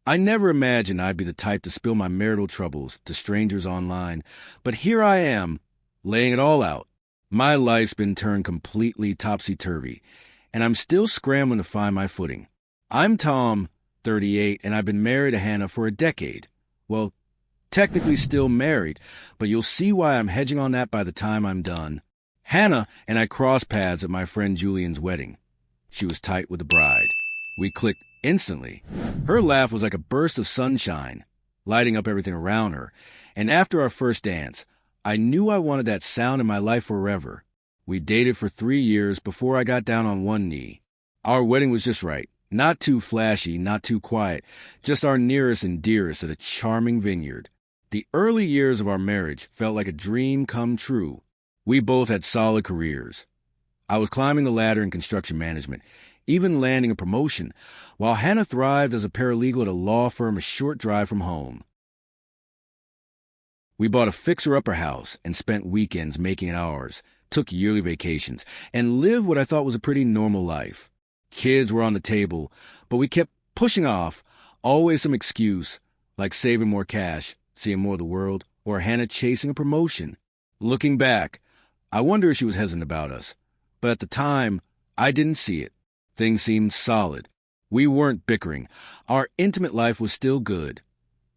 I never imagined I'd be the type to spill my marital troubles to strangers online, but here I am, laying it all out. My life's been turned completely topsy-turvy, and I'm still scrambling to find my footing. I'm Tom, 38, and I've been married to Hannah for a decade. Well, technically still married, but you'll see why I'm hedging on that by the time I'm done. Hannah and I crossed paths at my friend Julian's wedding. She was tight with the bride. We clicked instantly. Her laugh was like a burst of sunshine, lighting up everything around her. And after our first dance, I knew I wanted that sound in my life forever. We dated for 3 years before I got down on one knee. Our wedding was just right. Not too flashy, not too quiet. Just our nearest and dearest at a charming vineyard. The early years of our marriage felt like a dream come true. We both had solid careers. I was climbing the ladder in construction management, even landing a promotion, while Hannah thrived as a paralegal at a law firm a short drive from home. We bought a fixer-upper house and spent weekends making it ours, took yearly vacations, and lived what I thought was a pretty normal life. Kids were on the table, but we kept pushing off, always some excuse, like saving more cash, seeing more of the world, or Hannah chasing a promotion. Looking back, I wonder if she was hesitant about us, but at the time, I didn't see it. Things seemed solid. We weren't bickering. Our intimate life was still good.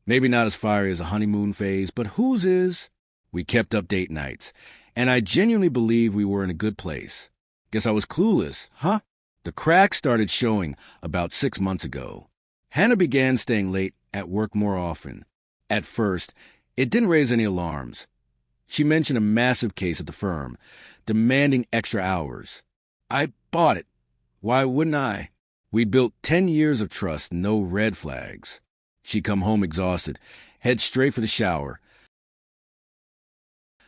Maybe not as fiery as a honeymoon phase, but whose is? We kept up date nights, and I genuinely believe we were in a good place. Guess I was clueless, huh? The cracks started showing about 6 months ago. Hannah began staying late at work more often. At first, it didn't raise any alarms. She mentioned a massive case at the firm, demanding extra hours. I bought it. Why wouldn't I? We built 10 years of trust, no red flags. She'd come home exhausted, head straight for the shower,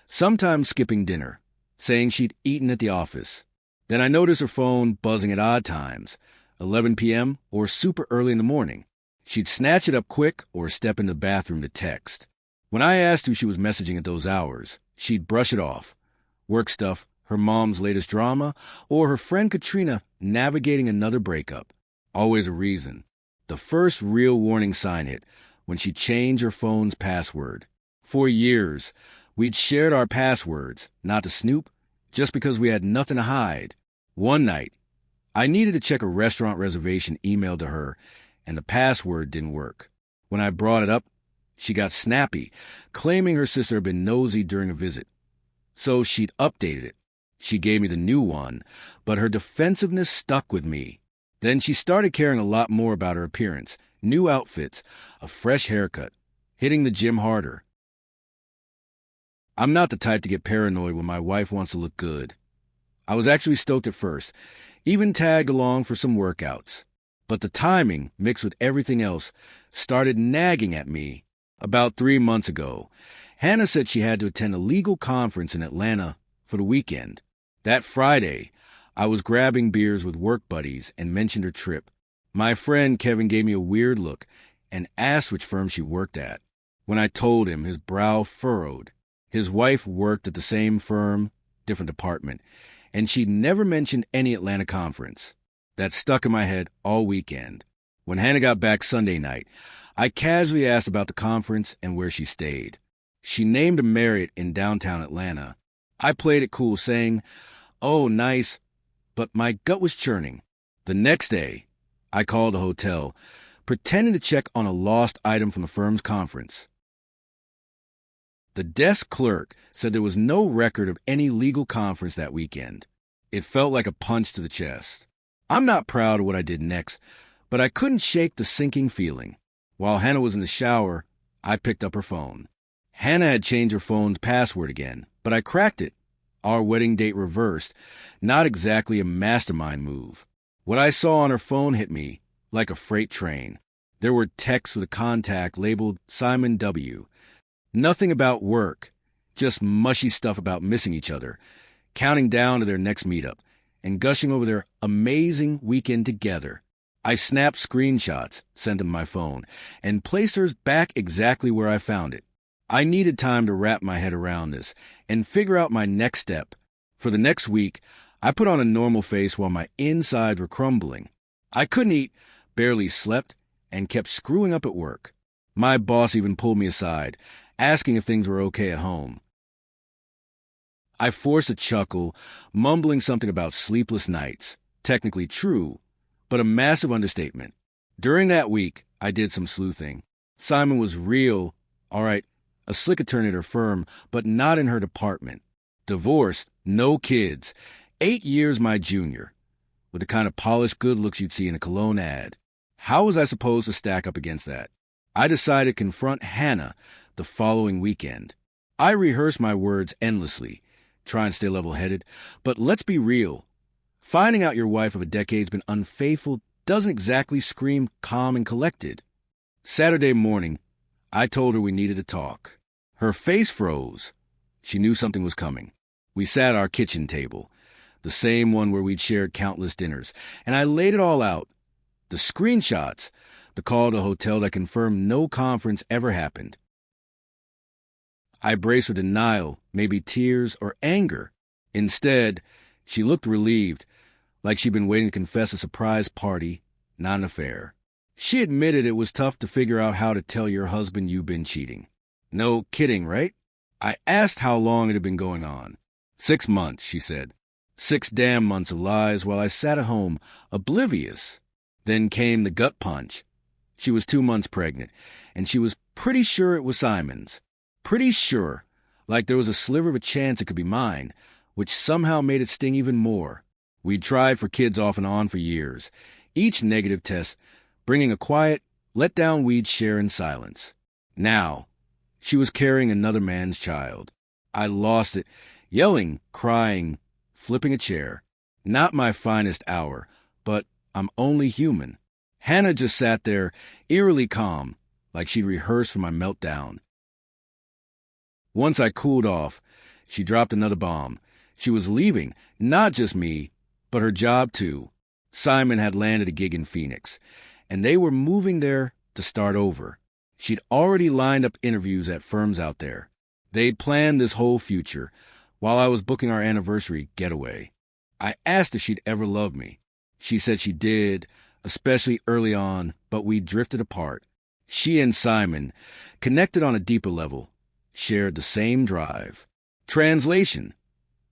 sometimes skipping dinner, saying she'd eaten at the office. Then I noticed her phone buzzing at odd times, 11 p.m. or super early in the morning. She'd snatch it up quick or step into the bathroom to text. When I asked who she was messaging at those hours, she'd brush it off. Work stuff, her mom's latest drama, or her friend Katrina navigating another breakup. Always a reason. The first real warning sign hit when she changed her phone's password. For years, we'd shared our passwords, not to snoop, just because we had nothing to hide. One night, I needed to check a restaurant reservation emailed to her, and the password didn't work. When I brought it up, she got snappy, claiming her sister had been nosy during a visit. So she'd updated it. She gave me the new one, but her defensiveness stuck with me. Then she started caring a lot more about her appearance, new outfits, a fresh haircut, hitting the gym harder. I'm not the type to get paranoid when my wife wants to look good. I was actually stoked at first, even tagged along for some workouts. But the timing, mixed with everything else, started nagging at me. About 3 months ago, Hannah said she had to attend a legal conference in Atlanta for the weekend. That Friday, I was grabbing beers with work buddies and mentioned her trip. My friend Kevin gave me a weird look and asked which firm she worked at. When I told him, his brow furrowed. His wife worked at the same firm, different department, and she'd never mentioned any Atlanta conference. That stuck in my head all weekend. When Hannah got back Sunday night, I casually asked about the conference and where she stayed. She named a Marriott in downtown Atlanta. I played it cool, saying, "Oh, nice," but my gut was churning. The next day, I called the hotel, pretending to check on a lost item from the firm's conference. The desk clerk said there was no record of any legal conference that weekend. It felt like a punch to the chest. I'm not proud of what I did next, but I couldn't shake the sinking feeling. While Hannah was in the shower, I picked up her phone. Hannah had changed her phone's password again, but I cracked it. Our wedding date reversed, not exactly a mastermind move. What I saw on her phone hit me like a freight train. There were texts with a contact labeled Simon W. Nothing about work, just mushy stuff about missing each other, counting down to their next meetup, and gushing over their amazing weekend together. I snapped screenshots, sent them my phone, and placed hers back exactly where I found it. I needed time to wrap my head around this and figure out my next step. For the next week, I put on a normal face while my insides were crumbling. I couldn't eat, barely slept, and kept screwing up at work. My boss even pulled me aside, asking if things were okay at home. I forced a chuckle, mumbling something about sleepless nights. Technically true, but a massive understatement. During that week, I did some sleuthing. Simon was real, all right, a slick attorney at her firm, but not in her department. Divorced, no kids, 8 years my junior, with the kind of polished good looks you'd see in a cologne ad. How was I supposed to stack up against that? I decided to confront Hannah the following weekend. I rehearsed my words endlessly, trying to stay level-headed, but let's be real. Finding out your wife of a decade's been unfaithful doesn't exactly scream calm and collected. Saturday morning, I told her we needed to talk. Her face froze. She knew something was coming. We sat at our kitchen table, the same one where we'd shared countless dinners, and I laid it all out. The screenshots, the call to a hotel that confirmed no conference ever happened. I braced for denial, maybe tears or anger. Instead, she looked relieved, like she'd been waiting to confess a surprise party, not an affair. She admitted it was tough to figure out how to tell your husband you've been cheating. No kidding, right? I asked how long it had been going on. 6 months, she said. 6 damn months of lies while I sat at home, oblivious. Then came the gut punch. She was 2 months pregnant, and she was pretty sure it was Simon's. Pretty sure, like there was a sliver of a chance it could be mine, which somehow made it sting even more. We'd tried for kids off and on for years, each negative test bringing a quiet, let-down we'd share in silence. Now, she was carrying another man's child. I lost it, yelling, crying, flipping a chair. Not my finest hour, but I'm only human. Hannah just sat there, eerily calm, like she'd rehearsed for my meltdown. Once I cooled off, she dropped another bomb. She was leaving, not just me, but her job too. Simon had landed a gig in Phoenix, and they were moving there to start over. She'd already lined up interviews at firms out there. They'd planned this whole future, while I was booking our anniversary getaway. I asked if she'd ever loved me. She said she did, especially early on, but we drifted apart. She and Simon, connected on a deeper level, shared the same drive. Translation.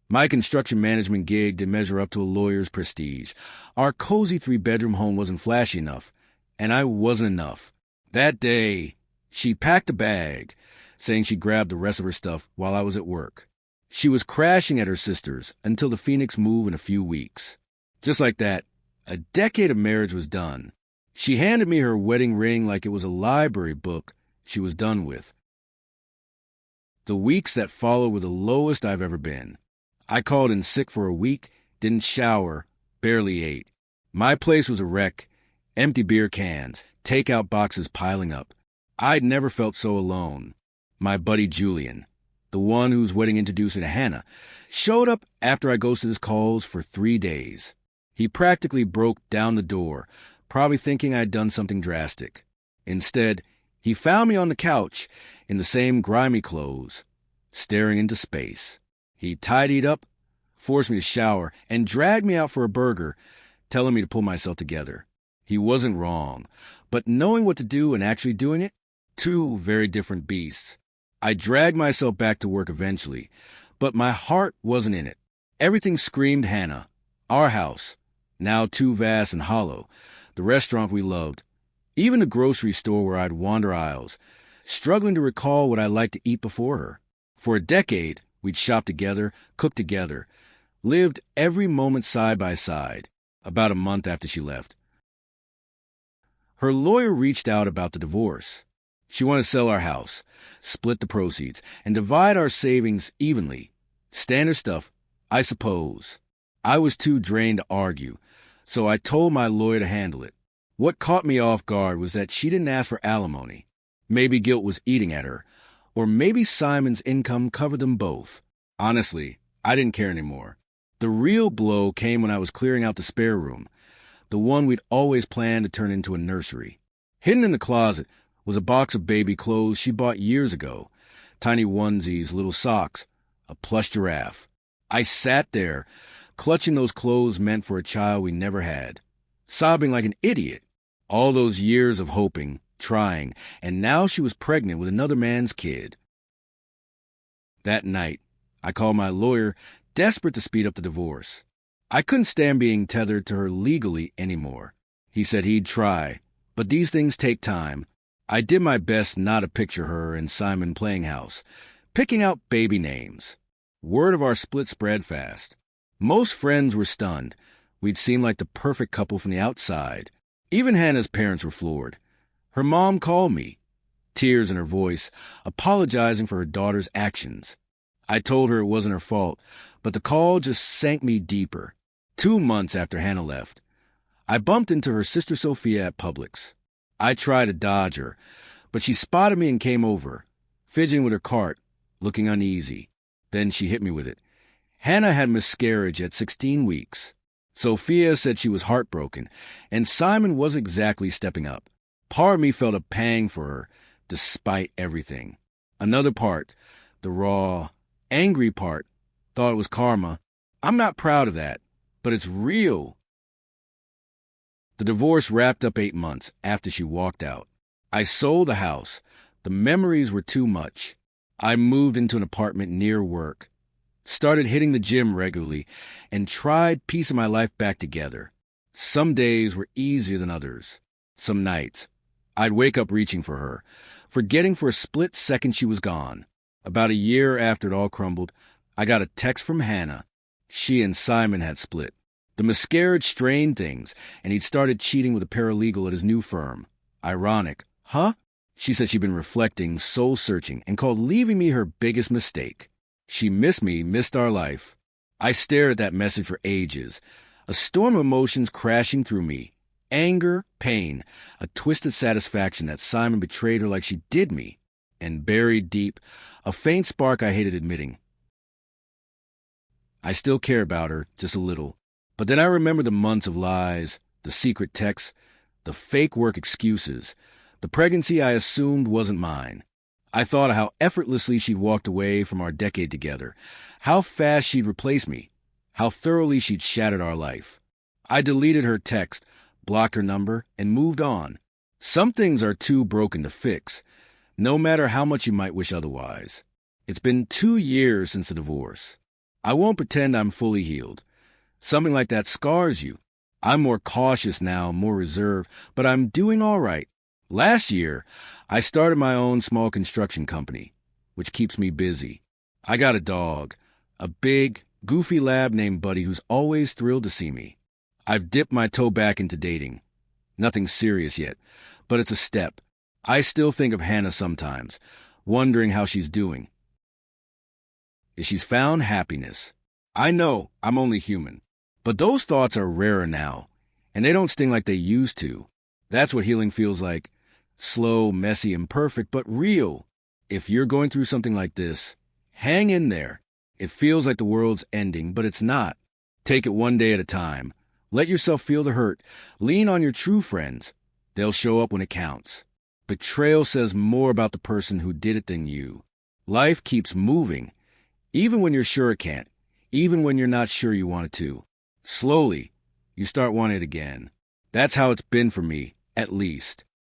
My construction management gig didn't measure up to a lawyer's prestige. Our cozy 3-bedroom home wasn't flashy enough, and I wasn't enough. That day, she packed a bag, saying she grabbed the rest of her stuff while I was at work. She was crashing at her sister's until the Phoenix move in a few weeks. Just like that, a decade of marriage was done. She handed me her wedding ring like it was a library book she was done with. The weeks that followed were the lowest I've ever been. I called in sick for a week, didn't shower, barely ate. My place was a wreck, empty beer cans, takeout boxes piling up. I'd never felt so alone. My buddy Julian, the one whose wedding introduced me to Hannah, showed up after I ghosted his calls for 3 days. He practically broke down the door, probably thinking I'd done something drastic. Instead, he found me on the couch in the same grimy clothes, staring into space. He tidied up, forced me to shower, and dragged me out for a burger, telling me to pull myself together. He wasn't wrong, but knowing what to do and actually doing it, 2 very different beasts. I dragged myself back to work eventually, but my heart wasn't in it. Everything screamed Hannah, our house, now too vast and hollow, the restaurant we loved, even the grocery store where I'd wander aisles, struggling to recall what I liked to eat before her. For a decade, we'd shopped together, cooked together, lived every moment side by side, about a month after she left. Her lawyer reached out about the divorce. She wanted to sell our house, split the proceeds, and divide our savings evenly. Standard stuff, I suppose. I was too drained to argue, so I told my lawyer to handle it. What caught me off guard was that she didn't ask for alimony. Maybe guilt was eating at her, or maybe Simon's income covered them both. Honestly, I didn't care anymore. The real blow came when I was clearing out the spare room, the one we'd always planned to turn into a nursery. Hidden in the closet was a box of baby clothes she bought years ago, tiny onesies, little socks, a plush giraffe. I sat there, clutching those clothes meant for a child we never had, sobbing like an idiot, All those years of hoping, trying, and now she was pregnant with another man's kid. That night, I called my lawyer, desperate to speed up the divorce. I couldn't stand being tethered to her legally anymore. He said he'd try, but these things take time. I did my best not to picture her and Simon playing house, picking out baby names. Word of our split spread fast. Most friends were stunned. We'd seemed like the perfect couple from the outside. Even Hannah's parents were floored. Her mom called me, tears in her voice, apologizing for her daughter's actions. I told her it wasn't her fault, but the call just sank me deeper. 2 months after Hannah left, I bumped into her sister Sophia at Publix. I tried to dodge her, but she spotted me and came over, fidgeting with her cart, looking uneasy. Then she hit me with it. Hannah had miscarriage at 16 weeks. Sophia said she was heartbroken, and Simon wasn't exactly stepping up. Part of me felt a pang for her, despite everything. Another part, the raw, angry part, thought it was karma. I'm not proud of that, but it's real. The divorce wrapped up 8 months after she walked out. I sold the house. The memories were too much. I moved into an apartment near work, started hitting the gym regularly, and tried piecing my life back together. Some days were easier than others. Some nights, I'd wake up reaching for her, forgetting for a split second she was gone. About a year after it all crumbled, I got a text from Hannah. She and Simon had split. The miscarriage strained things, and he'd started cheating with a paralegal at his new firm. Ironic. Huh? She said she'd been reflecting, soul-searching, and called leaving me her biggest mistake. She missed me, missed our life. I stared at that message for ages, a storm of emotions crashing through me. Anger, pain, a twisted satisfaction that Simon betrayed her like she did me, and buried deep, a faint spark I hated admitting. I still care about her, just a little. But then I remember the months of lies, the secret texts, the fake work excuses, the pregnancy I assumed wasn't mine. I thought of how effortlessly she'd walked away from our decade together, how fast she'd replaced me, how thoroughly she'd shattered our life. I deleted her text, blocked her number, and moved on. Some things are too broken to fix, no matter how much you might wish otherwise. It's been 2 years since the divorce. I won't pretend I'm fully healed. Something like that scars you. I'm more cautious now, more reserved, but I'm doing all right. Last year, I started my own small construction company, which keeps me busy. I got a dog, a big, goofy lab named Buddy who's always thrilled to see me. I've dipped my toe back into dating. Nothing serious yet, but it's a step. I still think of Hannah sometimes, wondering how she's doing. If she's found happiness. I know I'm only human. But those thoughts are rarer now, and they don't sting like they used to. That's what healing feels like. Slow, messy, imperfect, but real. If you're going through something like this, hang in there. It feels like the world's ending, but it's not. Take it one day at a time. Let yourself feel the hurt. Lean on your true friends. They'll show up when it counts. Betrayal says more about the person who did it than you. Life keeps moving, even when you're sure it can't, even when you're not sure you want it to. Slowly, you start wanting it again. That's how it's been for me, at least.